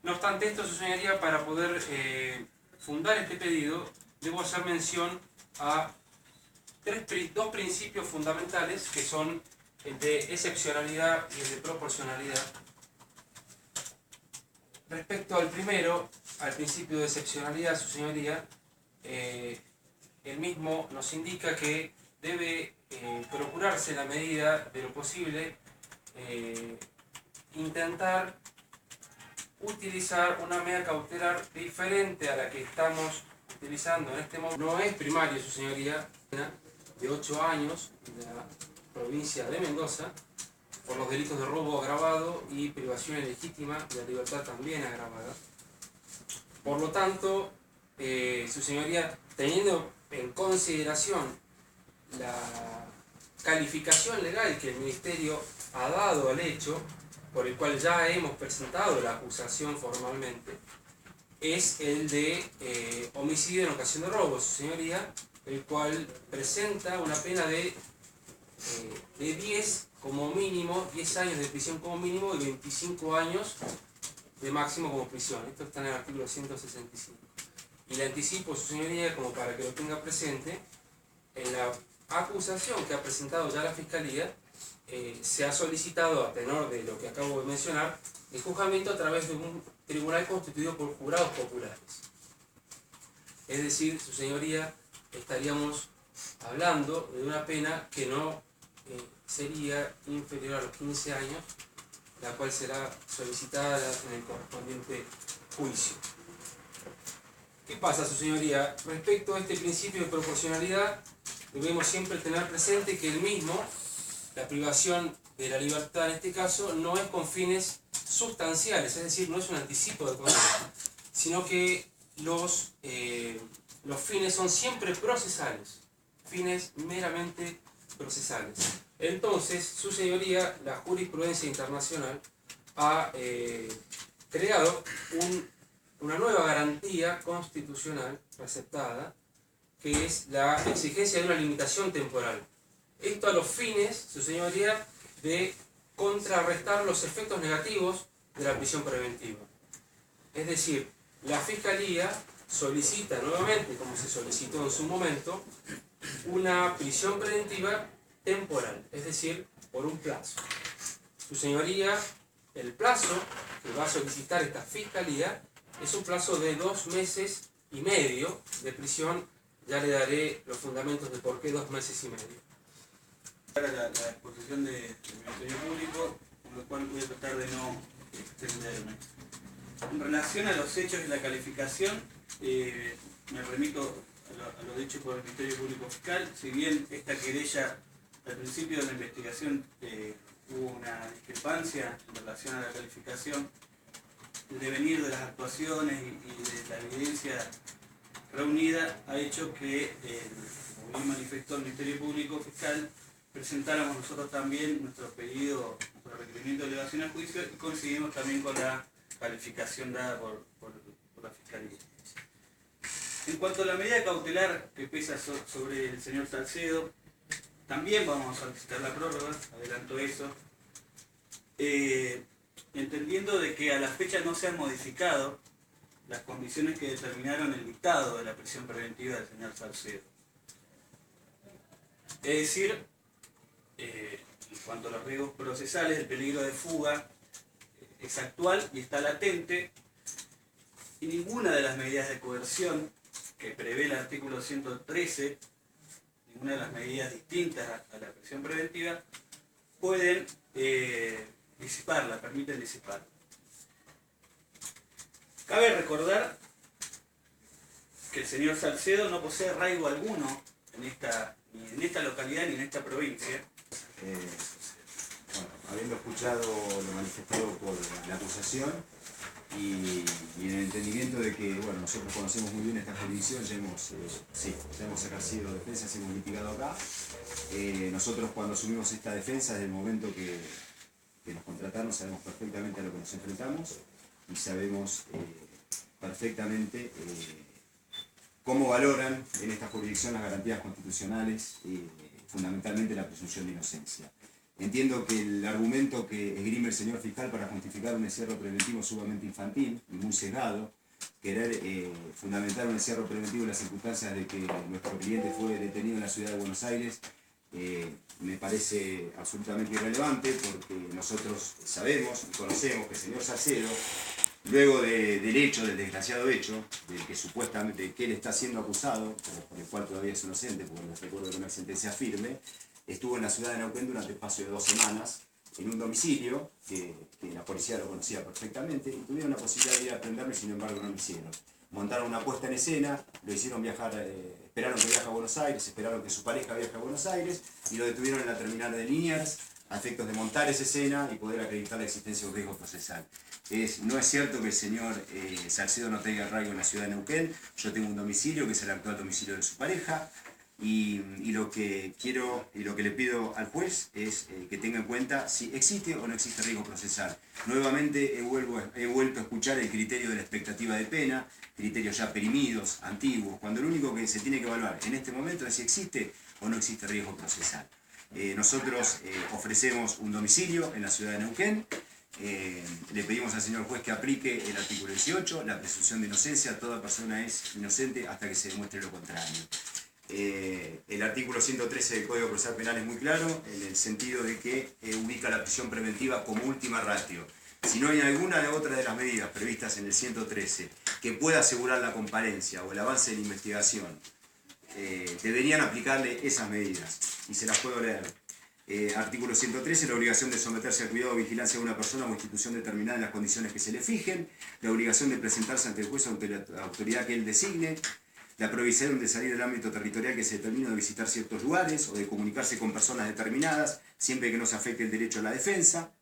No obstante esto, su señoría, para poder fundar este pedido, debo hacer mención a dos principios fundamentales, que son el de excepcionalidad y el de proporcionalidad. Respecto al primero, al principio de excepcionalidad, su señoría, el mismo nos indica que debe procurarse en la medida de lo posible intentar utilizar una medida cautelar diferente a la que estamos utilizando en este momento. No es primario, su señoría, de 8 años de la provincia de Mendoza, por los delitos de robo agravado y privación ilegítima de la libertad también agravada. Por lo tanto, su señoría, teniendo en consideración la calificación legal que el Ministerio ha dado al hecho, por el cual ya hemos presentado la acusación formalmente, es el de homicidio en ocasión de robo, su señoría, el cual presenta una pena de 10 como mínimo, 10 años de prisión como mínimo y 25 años de máximo como prisión. Esto está en el artículo 165. Y le anticipo, su señoría, como para que lo tenga presente, en la acusación que ha presentado ya la Fiscalía, se ha solicitado, a tenor de lo que acabo de mencionar, el juzgamiento a través de un tribunal constituido por jurados populares. Es decir, su señoría, estaríamos hablando de una pena que no sería inferior a los 15 años, la cual será solicitada en el correspondiente juicio. ¿Qué pasa, su señoría? Respecto a este principio de proporcionalidad, debemos siempre tener presente que el mismo, la privación de la libertad en este caso, no es con fines sustanciales, es decir, no es un anticipo de condena, sino que los fines son siempre procesales, fines meramente procesales. Entonces, su señoría, la jurisprudencia internacional ha creado una nueva garantía constitucional aceptada, que es la exigencia de una limitación temporal. Esto a los fines, su señoría, de contrarrestar los efectos negativos de la prisión preventiva. Es decir, la Fiscalía solicita nuevamente, como se solicitó en su momento, una prisión preventiva temporal, es decir, por un plazo. Su señoría, el plazo que va a solicitar esta Fiscalía es un plazo de 2 meses y medio de prisión. Ya le daré los fundamentos de por qué 2 meses y medio. La exposición del Ministerio Público, con lo cual voy a tratar de no extenderme. En relación a los hechos y la calificación, me remito a lo dicho por el Ministerio Público Fiscal. Si bien esta querella al principio de la investigación hubo una discrepancia en relación a la calificación, el devenir de las actuaciones y de la evidencia reunida ha hecho que, como bien manifestó el Ministerio Público Fiscal, presentáramos nosotros también nuestro pedido, nuestro requerimiento de elevación al juicio, y coincidimos también con la calificación dada por la Fiscalía. En cuanto a la medida cautelar que pesa sobre el señor Salcedo, también vamos a solicitar la prórroga, adelanto eso, entendiendo de que a la fecha no se han modificado las condiciones que determinaron el dictado de la prisión preventiva del señor Salcedo. Es decir, en cuanto a los riesgos procesales, el peligro de fuga es actual y está latente, y ninguna de las medidas de coerción que prevé el artículo 113, ninguna de las medidas distintas a la prisión preventiva, pueden disiparla, permiten disiparla. Cabe recordar que el señor Salcedo no posee arraigo alguno ni en esta localidad ni en esta provincia. Bueno, habiendo escuchado lo manifestado por la acusación y en el entendimiento de que bueno, nosotros conocemos muy bien esta jurisdicción, ya hemos ejercido defensas, hemos litigado acá. Nosotros cuando asumimos esta defensa, desde el momento que nos contrataron, sabemos perfectamente a lo que nos enfrentamos y sabemos perfectamente cómo valoran en esta jurisdicción las garantías constitucionales, fundamentalmente la presunción de inocencia. Entiendo que el argumento que esgrime el señor fiscal para justificar un encierro preventivo es sumamente infantil y muy sesgado. Querer fundamentar un encierro preventivo en las circunstancias de que nuestro cliente fue detenido en la ciudad de Buenos Aires me parece absolutamente irrelevante, porque nosotros sabemos y conocemos que el señor Salcedo, luego del hecho, del desgraciado hecho, del que supuestamente que él está siendo acusado, por el cual todavía es inocente, porque les recuerdo que no hay sentencia firme, estuvo en la ciudad de Neuquén durante el espacio de 2 semanas, en un domicilio que la policía lo conocía perfectamente, y tuvieron la posibilidad de ir a prenderlo y sin embargo no lo hicieron. Montaron una puesta en escena, lo hicieron viajar, esperaron que viaje a Buenos Aires, esperaron que su pareja viaje a Buenos Aires y lo detuvieron en la terminal de Liniers a efectos de montar esa escena y poder acreditar la existencia de un riesgo procesal. No es cierto que el señor Salcedo no tenga arraigo en la ciudad de Neuquén. Yo tengo un domicilio que es el actual domicilio de su pareja. Y lo que quiero y lo que le pido al juez es que tenga en cuenta si existe o no existe riesgo procesal. Nuevamente he vuelto a escuchar el criterio de la expectativa de pena, criterios ya perimidos, antiguos, cuando lo único que se tiene que evaluar en este momento es si existe o no existe riesgo procesal. Nosotros ofrecemos un domicilio en la ciudad de Neuquén. Le pedimos al señor juez que aplique el artículo 18, la presunción de inocencia. Toda persona es inocente hasta que se demuestre lo contrario. El artículo 113 del Código Procesal Penal es muy claro en el sentido de que ubica la prisión preventiva como última ratio. Si no hay alguna de otra de las medidas previstas en el 113 que pueda asegurar la comparencia o el avance de la investigación, deberían aplicarle esas medidas, y se las puedo leer. Artículo 113, la obligación de someterse al cuidado o vigilancia de una persona o institución determinada en las condiciones que se le fijen, la obligación de presentarse ante el juez o ante la autoridad que él designe, la prohibición de salir del ámbito territorial que se determina, de visitar ciertos lugares o de comunicarse con personas determinadas, siempre que no se afecte el derecho a la defensa,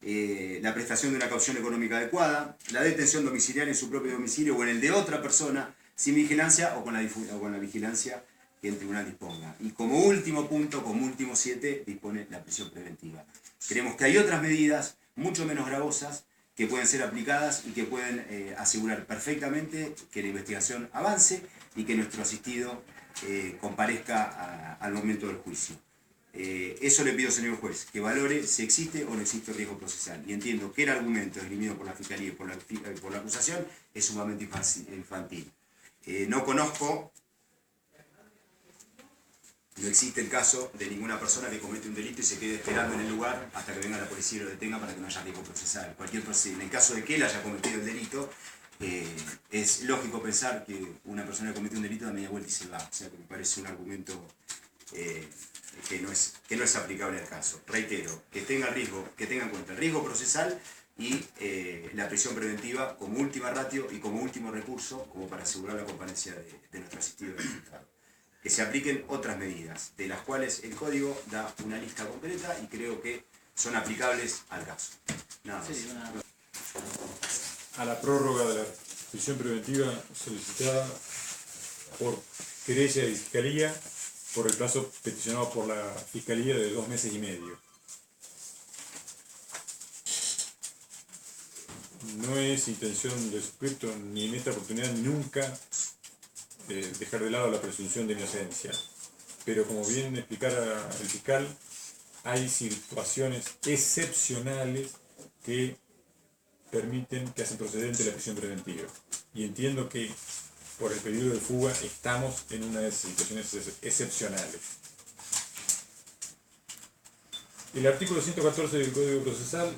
la prestación de una caución económica adecuada, la detención domiciliaria en su propio domicilio o en el de otra persona, sin vigilancia o con la vigilancia que el tribunal disponga. Y como último punto, como último 7, dispone la prisión preventiva. Creemos que hay otras medidas mucho menos gravosas que pueden ser aplicadas y que pueden asegurar perfectamente que la investigación avance y que nuestro asistido comparezca al momento del juicio. Eso le pido, señor juez, que valore si existe o no existe riesgo procesal. Y entiendo que el argumento esgrimido por la Fiscalía y por la acusación es sumamente infantil. No conozco, no existe el caso de ninguna persona que comete un delito y se quede esperando en el lugar hasta que venga la policía y lo detenga para que no haya riesgo procesal. En el caso de que él haya cometido el delito, es lógico pensar que una persona que comete un delito da media vuelta y se va. O sea que me parece un argumento que no es aplicable al caso. Reitero, que tenga en cuenta el riesgo procesal y la prisión preventiva como última ratio y como último recurso, como para asegurar la comparencia de nuestro asistido del imputado. Que se apliquen otras medidas, de las cuales el Código da una lista completa y creo que son aplicables al caso. Nada más. Sí, A la prórroga de la prisión preventiva solicitada por querella de Fiscalía por el plazo peticionado por la Fiscalía de 2 meses y medio. No es intención del suscripto, ni en esta oportunidad, ni nunca, dejar de lado la presunción de inocencia. Pero como bien explicara el fiscal, hay situaciones excepcionales que hacen procedente la prisión preventiva. Y entiendo que por el periodo de fuga estamos en una de esas situaciones excepcionales. El artículo 114 del Código Procesal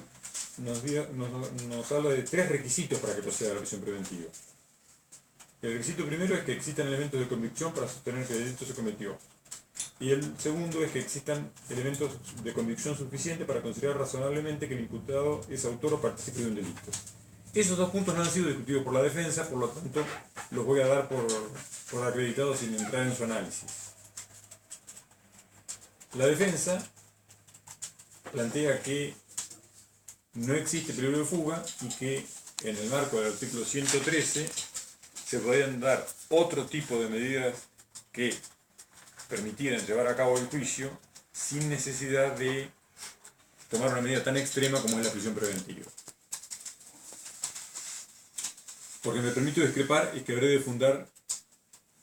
nos habla de 3 requisitos para que proceda la prisión preventiva. El requisito primero es que existan elementos de convicción para sostener que el delito se cometió. Y el segundo es que existan elementos de convicción suficientes para considerar razonablemente que el imputado es autor o partícipe de un delito. Esos 2 puntos no han sido discutidos por la defensa, por lo tanto los voy a dar por acreditados sin entrar en su análisis. La defensa plantea que no existe peligro de fuga y que en el marco del artículo 113 se podrían dar otro tipo de medidas que permitieran llevar a cabo el juicio sin necesidad de tomar una medida tan extrema como es la prisión preventiva. Porque me permito discrepar y que habré de fundar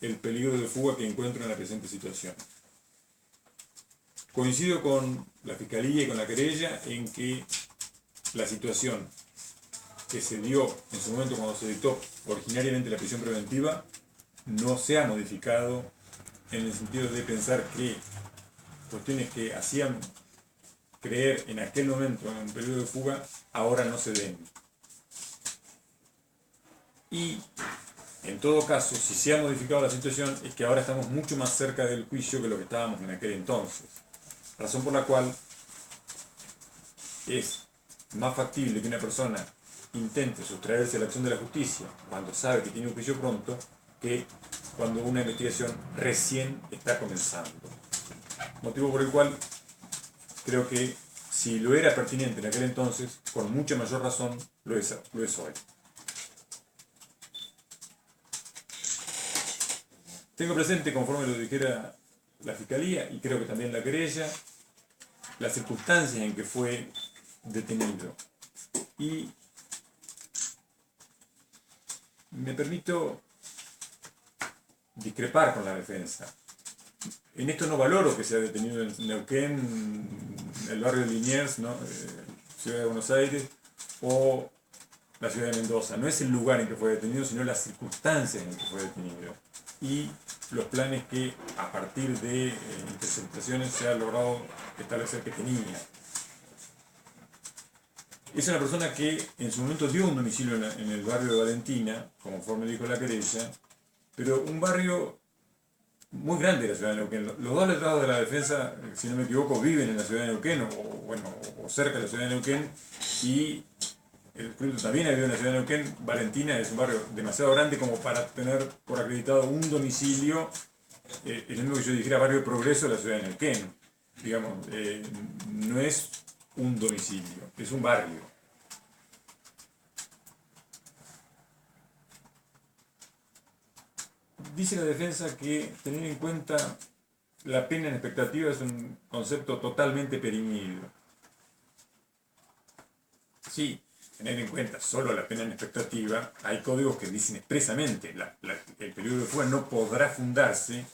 el peligro de fuga que encuentro en la presente situación. Coincido con la Fiscalía y con la querella en que la situación que se dio en su momento cuando se dictó originariamente la prisión preventiva no se ha modificado en el sentido de pensar que cuestiones que hacían creer en aquel momento en un periodo de fuga ahora no se den. Y en todo caso, si se ha modificado la situación es que ahora estamos mucho más cerca del juicio que lo que estábamos en aquel entonces. Razón por la cual es más factible que una persona intente sustraerse a la acción de la justicia cuando sabe que tiene un juicio pronto que cuando una investigación recién está comenzando. Motivo por el cual creo que si lo era pertinente en aquel entonces, con mucha mayor razón lo es hoy. Tengo presente, conforme lo dijera la Fiscalía y creo que también la querella, las circunstancias en que fue detenido. Y me permito discrepar con la defensa. En esto no valoro que sea detenido en Neuquén, el barrio de Liniers, ¿no? Ciudad de Buenos Aires, o la ciudad de Mendoza. No es el lugar en que fue detenido, sino las circunstancias en que fue detenido. Y los planes que a partir de interceptaciones se ha logrado establecer que tenía. Es una persona que en su momento dio un domicilio en el barrio de Valentina, conforme dijo la querella, pero un barrio muy grande de la ciudad de Neuquén. Los dos letrados de la defensa, si no me equivoco, viven en la ciudad de Neuquén, o cerca de la ciudad de Neuquén, y el Espíritu también ha vivido en la ciudad de Neuquén. Valentina es un barrio demasiado grande como para tener por acreditado un domicilio, es lo mismo que yo dijera barrio de Progreso de la ciudad de Neuquén. Digamos, no es un domicilio, es un barrio. Dice la defensa que tener en cuenta la pena en expectativa es un concepto totalmente perimido. Sí, tener en cuenta solo la pena en expectativa, hay códigos que dicen expresamente el periodo de fuga no podrá fundarse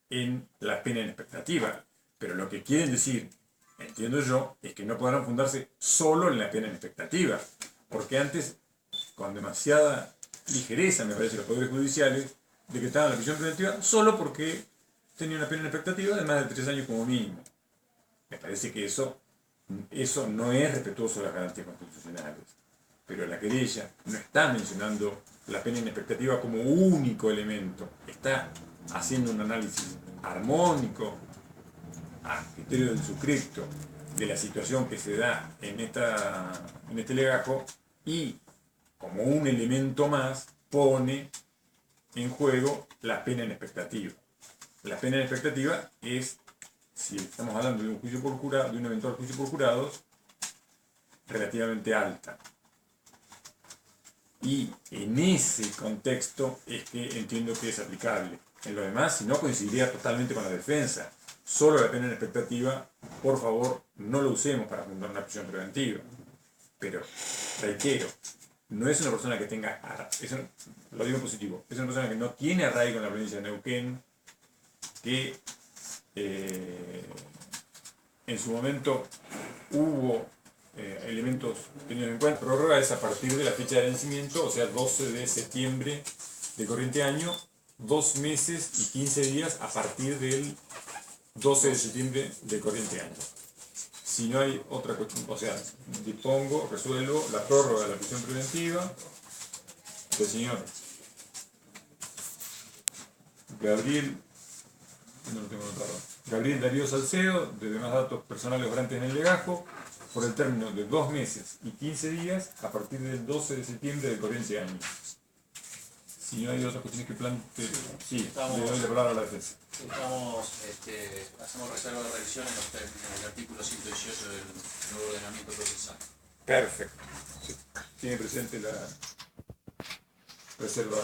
en la pena en expectativa, pero lo que quieren decir, entiendo yo, es que no podrán fundarse solo en la pena en expectativa, porque antes, con demasiada ligereza, me parece, los poderes judiciales decretaban la prisión preventiva solo porque tenía una pena en expectativa de más de 3 años como mínimo. Me parece que eso no es respetuoso de las garantías constitucionales. Pero la querella no está mencionando la pena en expectativa como único elemento. Está haciendo un análisis armónico, a criterio del suscripto, de la situación que se da en este legajo y, como un elemento más, pone en juego la pena en expectativa. La pena en expectativa es, si estamos hablando de un juicio por jurado, de un eventual juicio por jurados, relativamente alta. Y en ese contexto es que entiendo que es aplicable. En lo demás, si no, coincidiría totalmente con la defensa. Solo la pena en expectativa, por favor, no lo usemos para fundar una prisión preventiva. Pero, reitero, no es una persona que tenga, lo digo en positivo, es una persona que no tiene arraigo en la provincia de Neuquén, que en su momento hubo elementos tenidos en cuenta. Prórroga es a partir de la fecha de vencimiento, o sea, 12 de septiembre de corriente año, 2 meses y 15 días a partir del 12 de septiembre de corriente año. Si no hay otra cuestión, o sea, resuelvo la prórroga de la prisión preventiva del señor Gabriel Darío Salcedo, de demás datos personales obrantes en el legajo, por el término de 2 meses y 15 días a partir del 12 de septiembre del corriente año. Si no hay otras cuestiones que planteen, sí, le doy la palabra a la defensa. Hacemos reserva de revisión en el artículo 118 del nuevo ordenamiento procesal. Perfecto. Sí. Tiene presente la reserva.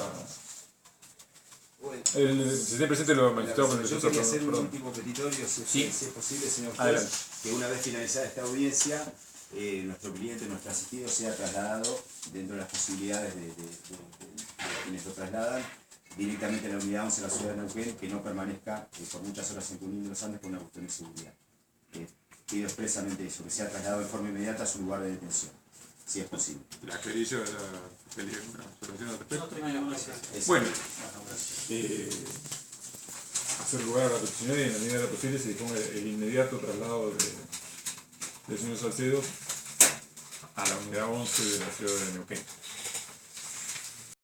Bueno, Se tiene presente lo magistrado por el yo quería hacer un último petitorio, si es posible, señor juez, que una vez finalizada esta audiencia, nuestro cliente, nuestro asistido, sea trasladado dentro de las posibilidades de quienes lo trasladan directamente a la unidad 11 de la ciudad de Neuquén, que no permanezca por muchas horas en Junín de los Andes por una cuestión de seguridad. pido expresamente eso, que sea trasladado de forma inmediata a su lugar de detención, si es posible. La querella de una observación al respecto. Es- Bueno, Bueno, gracias. hacer lugar a la petición y en la medida de lo posible se disponga el inmediato traslado del señor Salcedo a la unidad 11 de la ciudad de Neuquén.